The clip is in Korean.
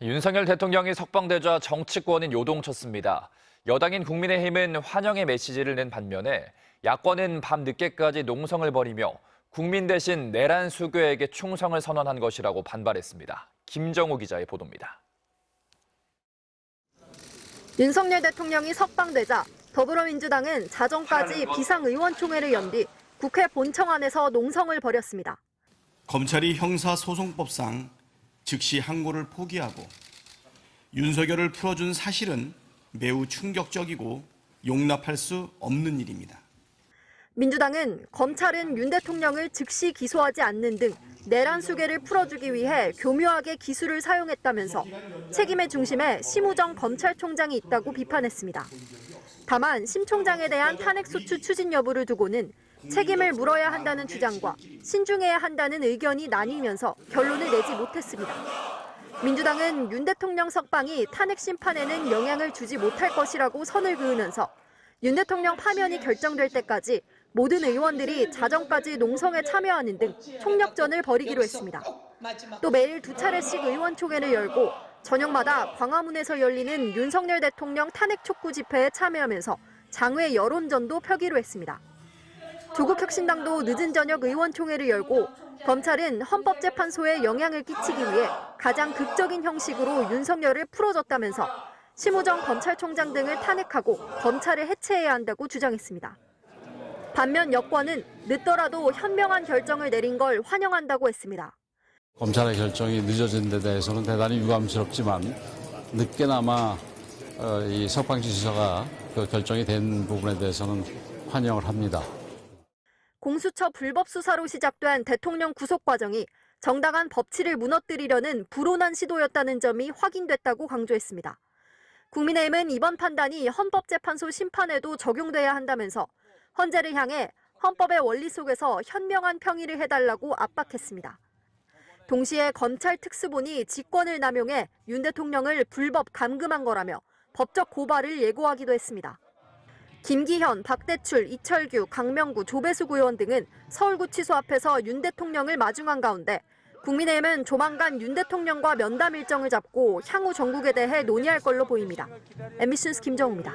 윤석열 대통령이 석방되자 정치권은 요동쳤습니다. 여당인 국민의힘은 환영의 메시지를 낸 반면에 야권은 밤늦게까지 농성을 벌이며 국민 대신 내란 수교에게 충성을 선언한 것이라고 반발했습니다. 김정우 기자의 보도입니다. 윤석열 대통령이 석방되자 더불어민주당은 자정까지 비상의원총회를 연 뒤 국회 본청 안에서 농성을 벌였습니다. 검찰이 형사소송법상 즉시 항고를 포기하고 윤석열을 풀어준 사실은 매우 충격적이고 용납할 수 없는 일입니다. 민주당은 검찰은 윤 대통령을 즉시 기소하지 않는 등 내란 수계를 풀어주기 위해 교묘하게 기술을 사용했다면서 책임의 중심에 심우정 검찰총장이 있다고 비판했습니다. 다만 심 총장에 대한 탄핵소추 추진 여부를 두고는 책임을 물어야 한다는 주장과 신중해야 한다는 의견이 나뉘면서 결론을 내지 못했습니다. 민주당은 윤 대통령 석방이 탄핵 심판에는 영향을 주지 못할 것이라고 선을 그으면서 윤 대통령 파면이 결정될 때까지 모든 의원들이 자정까지 농성에 참여하는 등 총력전을 벌이기로 했습니다. 또 매일 2차례씩 의원총회를 열고 저녁마다 광화문에서 열리는 윤석열 대통령 탄핵 촉구 집회에 참여하면서 장외 여론전도 펴기로 했습니다. 조국혁신당도 늦은 저녁 의원총회를 열고 검찰은 헌법재판소에 영향을 끼치기 위해 가장 극적인 형식으로 윤석열을 풀어줬다면서 심우정 검찰총장 등을 탄핵하고 검찰을 해체해야 한다고 주장했습니다. 반면 여권은 늦더라도 현명한 결정을 내린 걸 환영한다고 했습니다. 검찰의 결정이 늦어진 데 대해서는 대단히 유감스럽지만 늦게나마 이 석방 지시서가 그 결정이 된 부분에 대해서는 환영을 합니다. 공수처 불법 수사로 시작된 대통령 구속 과정이 정당한 법치를 무너뜨리려는 불온한 시도였다는 점이 확인됐다고 강조했습니다. 국민의힘은 이번 판단이 헌법재판소 심판에도 적용돼야 한다면서 헌재를 향해 헌법의 원리 속에서 현명한 평의를 해달라고 압박했습니다. 동시에 검찰 특수본이 직권을 남용해 윤 대통령을 불법 감금한 거라며 법적 고발을 예고하기도 했습니다. 김기현, 박대출, 이철규, 강명구, 조배수 의원 등은 서울구치소 앞에서 윤 대통령을 마중한 가운데 국민의힘은 조만간 윤 대통령과 면담 일정을 잡고 향후 정국에 대해 논의할 걸로 보입니다. MBC 뉴스 김정우입니다.